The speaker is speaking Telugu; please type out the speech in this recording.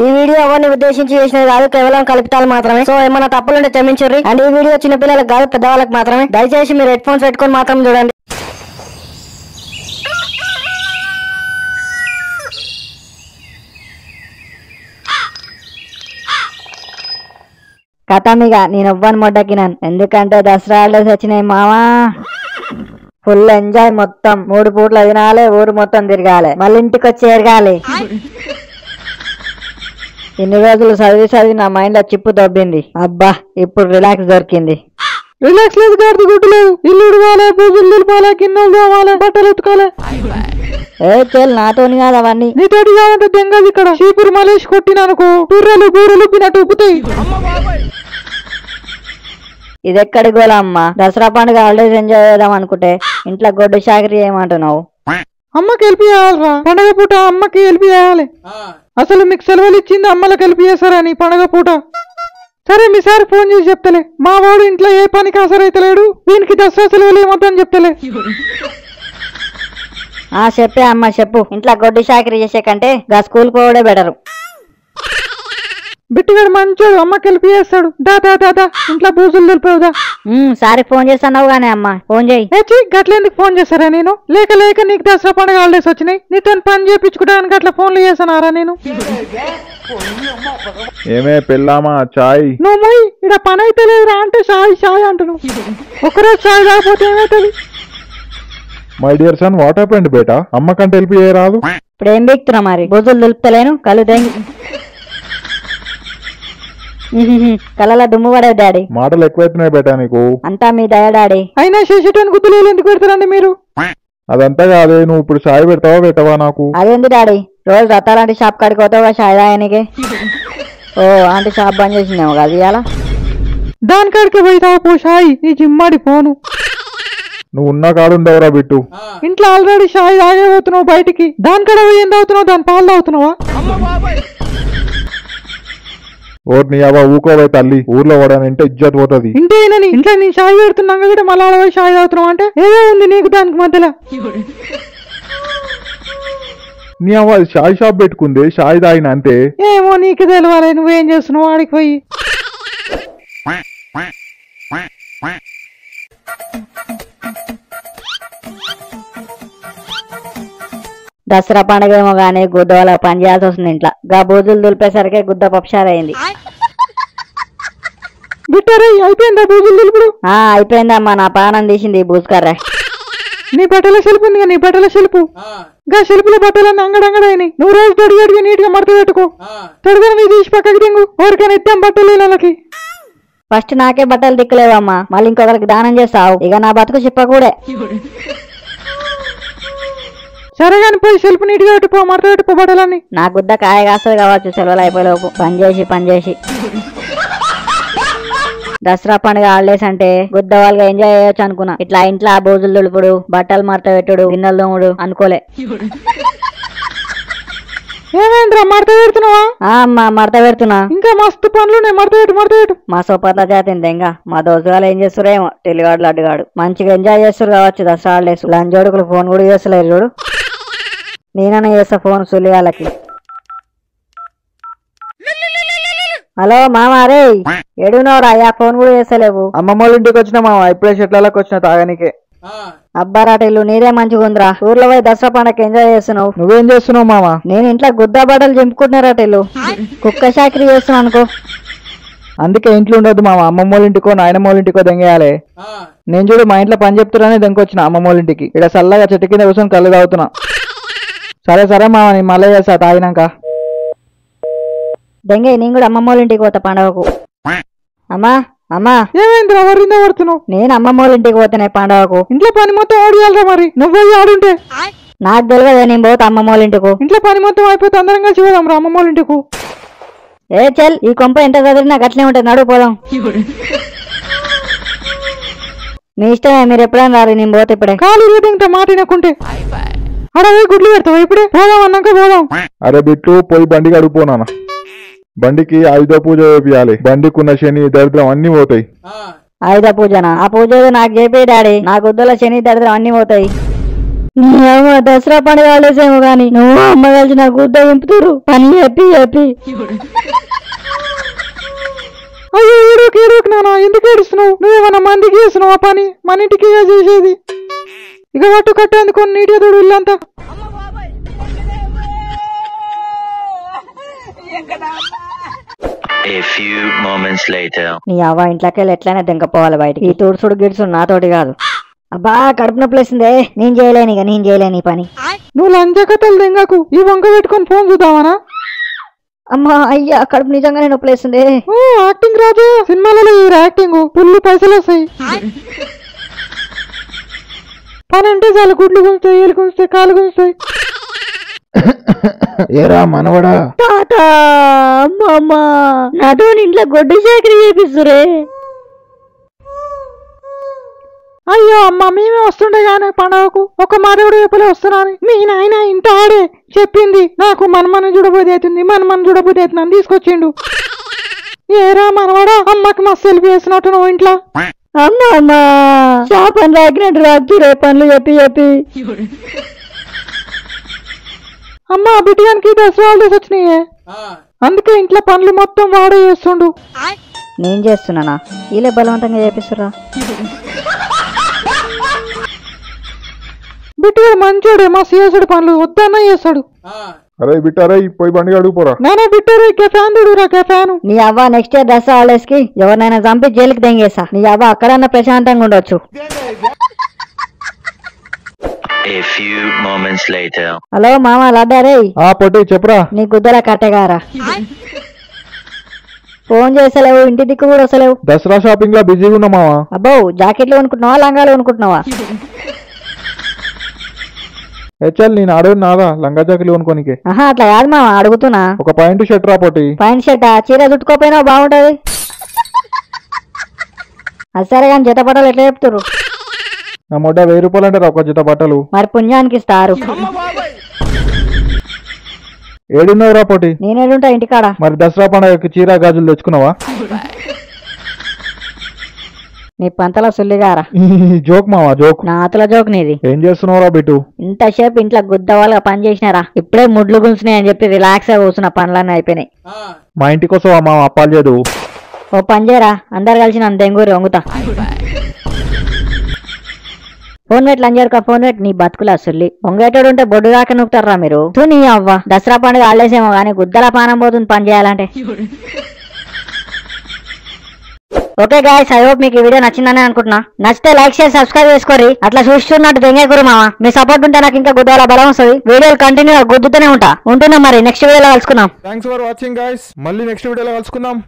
ఈ వీడియో ఎవరిని ఉద్దేశించి చేసినది కాదు, కేవలం కల్పితాలు మాత్రమే. సో ఏమైనా తప్పులుంటే క్షమించుర్రి. అండ్ ఈ వీడియో చిన్న పిల్లలకు కాదు, పెద్దవాళ్ళకి మాత్రమే. దయచేసి మీరు హెడ్ ఫోన్స్ పెట్టుకొని మాత్రం చూడండి. కథమిగా నేను ఎవ్వని మొడ్డకినాను, ఎందుకంటే దసరా హాలిడేస్ వచ్చినాయి మావా. ఫుల్ ఎంజాయ్, మొత్తం 3 పూట్ల తినాలి, ఊరు మొత్తం తిరగాలి, మళ్ళీ ఇంటికి వచ్చి ఎరగాలి. ఇన్ని రోజులు చదివి నా మైండ్ లో చిప్పు దొబ్బింది. అబ్బా ఇప్పుడు రిలాక్స్ దొరికింది. రిలాక్స్ లేదు, గాడి గుడ్డు లేదు, ఇల్లు ఉడవాలి, పూజలు దులపాలి, గిన్నెలు తోమాలి, బట్టలు ఉతకాలి. ఏ చెల్ నాతోని కాదు అవన్నీ, నీతోటి కాదంటే దెంగది. ఇక్కడ చీపురు మలేసి కొట్టిననుకో బూరెలు బూరెలు ఉప్పినట్టు ఉప్పుతాయి. ఇది ఎక్కడి గోలా అమ్మ? దసరా పండుగ హాలిడేస్ ఎంజాయ్ చేద్దాం అనుకుంటే ఇంట్లో గొడ్డు చాకరీ చేయమంటున్నావు. అమ్మకి హెల్ప్ చేయాలరా, పండగ పూట అమ్మకి హెల్ప్ చేయాలి. అసలు మీకు సెలవులు ఇచ్చింది అమ్మలకు హెల్ప్ చేస్తారని పండగ పూట. సరే మీ సార్ ఫోన్ చేసి చెప్తలే, మా వాడు ఇంట్లో ఏ పనికి ఆసరైతలేడు, దీనికి దసరా సెలవులు ఏమొద్దని చెప్తలే. చెప్పే అమ్మ చెప్పు. ఇంట్లో గొడ్డు చాకరీ చేసే కంటే గా స్కూల్ పోవడే బెటరు. బిట్టుగాడు మంచోడు, అమ్మకి హెల్ప్ చేస్తాడు. దాదా ఇంట్లో పూజలు దులిపేవుదా. సారీ ఫోన్ చేస్తున్నావు గానీ అమ్మ ఫోన్ చేయి. గట్లెందుకు ఫోన్ చేస్తారా? నేను లేక నీకు దసరా పండుగ హాలిడేస్ వచ్చినాయి, నీతో పని చేయించుకోవడానికి అట్లా ఫోన్లు చేస్తున్నారా నేను? ఏమే పెళ్ళామా చాయ్? నువ్వు ఇక్కడ పని అయితే లేదురా అంటే షాయ్ అంటున్నావు. ఒకరోజు షాయ్ రాకపోతే ఏమవుతుంది? My dear son, what happened బేటా? అమ్మకంటే హెల్ప్ చేయరాదు? ఇప్పుడు ఏం బిక్తున్నా మరి? బుజులు దులుపుతలేను, కళ్ళు తెంగి కళ్ళలో దుమ్ము పడేది డాడీ. మాటలు ఎక్కువైతున్నాయి బేటా నీకు. అంతా మీ దయ డాడీ. అయినా చేసేటానికి గుర్తులు ఎందుకు పెడతారండి మీరు? అదంతా కాదే, నువ్వు ఇప్పుడు చాయ్ పెట్టవా నాకు? అదేంది డాడీ, రోజు రత్తాలంటే షాప్ కాడికి పోతావా చాయ్ తాగడానికి? ఓ ఆంటీ షాప్ బంద్ చేసిందేమో కదా ఇవాళ. దానికాడికి పోయితావా పో షాయి, నీ జిమ్మాడి పోను. నువ్వు ఉన్న కాడుండవురా బిట్టు. ఇంట్లో ఆల్రెడీ షాయి తాగే పోతున్నావు బయటికి, దానికాడ పోయి ఏం తాగుతున్నావు? దాని పాలు తాగుతున్నావా? ఓర్ని అవ్వ ఊకోవే తల్లి, ఊర్లో వాడనంటే ఇజ్జత్ పోతుంది. ఇంటేనని ఇంట్లో నీ షాయి పెడుతున్నాగా కూడా మళ్ళీ పోయి షాయి తాగుతున్నావు అంటే ఏదో ఉంది నీకు దానికి మధ్యలో. నీ అవ్వ షాయ్ షాప్ పెట్టుకుంది, షాయ్ తాగిన అంతే. ఏమో నీకు తెలవాలి, నువ్వేం చేస్తున్నావు ఆడికి పోయి. దసరా పండుగ ఏమో గానీ గుద్ద వాళ్ళ పని చేయాల్సి వస్తుంది ఇంట్లో. గా బూజులు దులిపేసరికి గుద్ద పప్పుషారైంది. అయిపోయిందా బూజులు దులుపుడు? అయిపోయిందమ్మా, నా పానం తీసింది ఈ బూజుకర్రా. నీ బట్టల సెలుపు ఉంది, నీ బట్టల సెలుపు గా సెలుపుల బట్టలన్నీ అంగడంగడైనాయి. నువ్వు రోజు తొడిగడిగా నీట్ గా మడత పెట్టుకో. తొడిగని నీ తీసి పక్కకి దింగు, ఎవరికైనా ఇద్దాం బట్టలు వాళ్ళకి. ఫస్ట్ నాకే బట్టలు దిక్కులేవమ్మా, మళ్ళీ ఇంకొకరికి దానం చేస్తావు. ఇక నా బతుకు చెప్పకూడే. సరే గాని పోయి సెల్ఫ్ నీట్ గా పెట్టుకో, మడత పెట్టుకో బట్టలన్నీ. నా గుద్ద కాయ కాస్తుంది కావచ్చు సెలవులు అయిపోయేలోపు. పని చేసి దసరా పండుగ హాలిడేస్ అంటే గుద్ద వాళ్ళగా ఎంజాయ్ చేయొచ్చు అనుకున్నా. ఇట్లా ఇంట్లో బోజులు దులుపుడు, బట్టలు మడత పెట్టుడు, గిన్నెలు దోముడు అనుకోలే. ఏమైందిరా మడత పెడుతున్నావా? అమ్మా మడత పెడుతున్నా. ఇంకా మస్తు పనులు మడత పెట్టు. మా సోపత జాతింది ఇంకా. మా దోస్తుగాలు ఏం చేస్తురేమో, టెలిగాడు లడ్డుగాడు మంచిగా ఎంజాయ్ చేస్తారు కావచ్చు దసరా హాలిడేస్. లంజోడుకులు ఫోన్ కూడా చేస్తలేరు చూడు. నేననే చేస్తా ఫోన్ సులిగాలకి. హలో మామా, రే ఎడునవరా? ఫోన్ కూడా చేస్తలేవు. అమ్మమ్మ వాళ్ళ ఇంటికి వచ్చిన మామ, ఇప్పుడే చెట్లకి వచ్చిన తాగానికే. అబ్బారాటిల్లు నీదే మంచిగా ఉందిరా. ఊర్లో పోయి దసరా పండుగ ఎంజాయ్ చేస్తున్నావు. నువ్వేం చేస్తున్నావు మామ? నేను ఇంట్లో గుద్ద బట్టలు చింపుకుంటున్నారాటిల్లు, కుక్క చాకరీ చేస్తున్నా అనుకో. అందుకే ఇంట్లో ఉండొద్దు మామ, అమ్మమ్మ వాళ్ళ ఇంటికో నాయనమ్మ వాళ్ళ ఇంటికో దెంగేయాలి. నేను చూడు మా ఇంట్లో పని చెప్తున్నానే దెంకొచ్చిన అమ్మమ్మ వాళ్ళ ఇంటికి. ఇక్కడ చల్లగా చెట్టు కింద కూర్చొని కళ్ళు తాగుతున్నా. సరే మామ, నేను మళ్ళీ చేస్తా తాగినాక. దెంగే నేను కూడా అమ్మమ్మ వాళ్ళ ఇంటికి పోతా పండగకు. అమ్మా ఏమైంది ఎవరిందా పడుతున్నావు? నేను అమ్మమ్మ వాళ్ళ ఇంటికి పోతానే పండగకు. ఇంట్లో పని మొత్తం ఆడియాలరా మరి, నువ్వు ఆడుంటే. నాకు తెలియదా, నేను పోతా అమ్మమ్మ వాళ్ళ ఇంటికి. ఇంట్లో పని మొత్తం అయిపోతే అందరం కలిసి పోదాం రా అమ్మమ్మ వాళ్ళ ఇంటికి. ఏ చల్, ఈ కొంప ఎంత చదివినా గట్లే ఉంటుంది, నడువు పోదాం. మీ ఇష్టమే, మీరు ఎప్పుడైనా రారు, నేను పోతే ఇప్పుడే. కాలు రేటింగ్ మాట వినకుంటే అడవి గుడ్లు పెడతావు ఇప్పుడే. పోదాం అన్నాక పోదాం. అరే బిట్టు పోయి బండికి అడుగుపోనా? బండికి ఆయుధ పూజ చేయాలి. బండికి ఉన్న శని దరిద్రం అన్ని పోతాయి. ఆయుధ పూజనా? ఆ పూజ నాకు చెప్పే డాడీ. నా గుద్దల శని దరిద్రం అన్ని పోతాయి. నీ అమ్మ దసరా పండుగ హాలిడేసేమో గాని నువ్వు అమ్మ కలిసి నాకు గుద్ద ఇంపుతురు పని చెప్పి చెప్పి. అయ్యో ఏడోకి నానా, ఎందుకు ఏడుస్తున్నావు? నువ్వేమన్నా మందికి చేస్తున్నావు ఆ పని? మన ఇంటికి చేసేది. ఇక పట్టు కట్టేందుకు నీటిగా తోడు ఇల్లంతా. A few moments later. నీ అవ్వ ఇంట్లోకి వెళ్ళి ఎట్లయినా దింకపోవాలి బయటికి. ఈ తుడుచుడు గిడుచుడు నాతోటి కాదు. అబ్బా కడుపు నొప్పి లేసిందే, నేను చేయలేని ఈ పని. నువ్వు లంచకథలు దెంగకు, ఈ వంక పెట్టుకొని ఫోన్ చూద్దామనా? అమ్మా అయ్యా కడుపు నిజంగానే నొప్పి లేసిందే. ఓ యాక్టింగ్ రాజు, సినిమాలలో ఈ యాక్టింగ్ ఫుల్ పైసలు వస్తాయి. పని అంటే చాలు, గుడ్లు గుంజుతాయి, ఏలు గుంజుతాయి, కాలు గుంజుతాయి. ఏరా మనవడా, తాత అమ్మమ్మ నాతో ఇంట్లో గొడ్డు చాకరీ చేపిస్తురే. అయ్యో అమ్మ, మేమే వస్తుండే గానీ పండగకు ఒక మాధవుడు ఎప్పుడే వస్తున్నాను. మీ నాయన ఇంట ఆడే చెప్పింది నాకు మనమని చూడబోది అవుతుంది తీసుకొచ్చిండు. ఏరా మనవాడా, అమ్మకి మస్తు సెల్ఫీ వేసినట్టు నువ్వు ఇంట్లో. అమ్మ చేపని రాకినట్టు రాత్రి పనులు చెప్పి అమ్మ బిడ్డగానికి దసరా హాలిడేస్ వచ్చినాయే, అందుకే ఇంట్లో పనులు మొత్తం వాడే చేస్తుండు. నేను చేస్తున్నానా? వీళ్ళే బలవంతంగా చేపిస్తురా. బిడ్డగాడు మంచోడే, మా చేసాడు పనులు వద్దన్నా చేస్తాడు. అరే బిట్టారా పోయి బండి అడుగుపోరా. నానా బిడ్డరే కెఫాన్ దుడురా కెఫాను. నీ అవ్వ నెక్స్ట్ ఇయర్ దసరా హాలిడేస్ కి ఎవరినైనా చంపి జైలుకి దెంగేసా. నీ అవ్వ అక్కడన్నా ప్రశాంతంగా ఉండొచ్చు. A few moments later. Hello మామ లడ్డారే, పొట్టి చెప్పురా. నీ గుద్దల కట్టెగారా. ఫోన్ చేసలేవు, ఇంటి దిక్కు కూడా వస్తలేవు. దసరా షాపింగ్ లో బిజీగా ఉన్నా మావా. అబ్బో జాకెట్లు కొనుక్కుంటున్నావా లంగాలు కొనుక్కుంటున్నావా? హెచ్ఎల్ నేను అడవి నాదా లంగా జాకెట్లు కొనుక్కోనికి. ఆహా అట్లా కాదు మామ, అడుగుతున్నా. ఒక పాయింట్ షర్ట్ రా పొట్టి. పాయింట్ షర్టా? చీర చుట్టుకోపోయినా బాగుంటది. అది సరే కానీ జత బట్టలు ఎట్లా చెప్తారు? నా మొడ్డ 1000 రూపాయలు అంటారా ఒక జత బట్టలు. మరి పుణ్యానికి ఇస్తారు. ఏడున్నావు రా పొట్టి? నేనేడుంటా ఇంటికాడ. మరి దసరా పండుగకి చీర గాజులు తెచ్చుకున్నావా? నీ పంతల సుల్లిగారా. జోక్ మావా జోక్. నా ఆతుల జోక్ నీది. ఏం చేస్తున్నావురా బిట్టు? ఇంతసేపు ఇంట్లో గుద్దవాళ్ళగా పని చేసినారా, ఇప్పుడే ముడ్లు గుంచినాయి అని చెప్పి రిలాక్స్ గా కూర్చున్న పనులన్నీ అయిపోయినాయి. మా ఇంటికి వస్తావా మామ? అప్పాలు చేయదు. ఓ పని చేయరా, అందరు కలిసి నన్ను దెంగూరి వంగుతా. ఫోన్ పెట్టి లంజారుకా, ఫోన్ పెట్టి. నీ బతుకులా సుల్లి వంగేటోడు ఉంటే బొడ్డు దాకా నూకుతారా మీరు? నీ అవ్వ దసరా పండుగ ఆడలేసేమో కానీ గుద్దల పానం పోతుంది పని చేయాలంటే. ఓకే గాయ్స్, ఐ హోప్ మీకు ఈ వీడియో నచ్చిందని అనుకుంటున్నా. నచ్చితే లైక్ షేర్ సబ్స్క్రైబ్ చేసుకోరి. అట్లా చూస్తున్నట్టు దెంగేకురు మామ. మీ సపోర్ట్ ఉంటే నాకు ఇంకా గుద్దల బలం వస్తుంది. వీడియోలు కంటిన్యూ గుద్దుతూనే ఉంటున్నా మరి. నెక్స్ట్ వీడియోలో కలుసుకుందాం. Thanks for watching guys. మళ్ళీ నెక్స్ట్ వీడియోలో కలుసుకుందాం.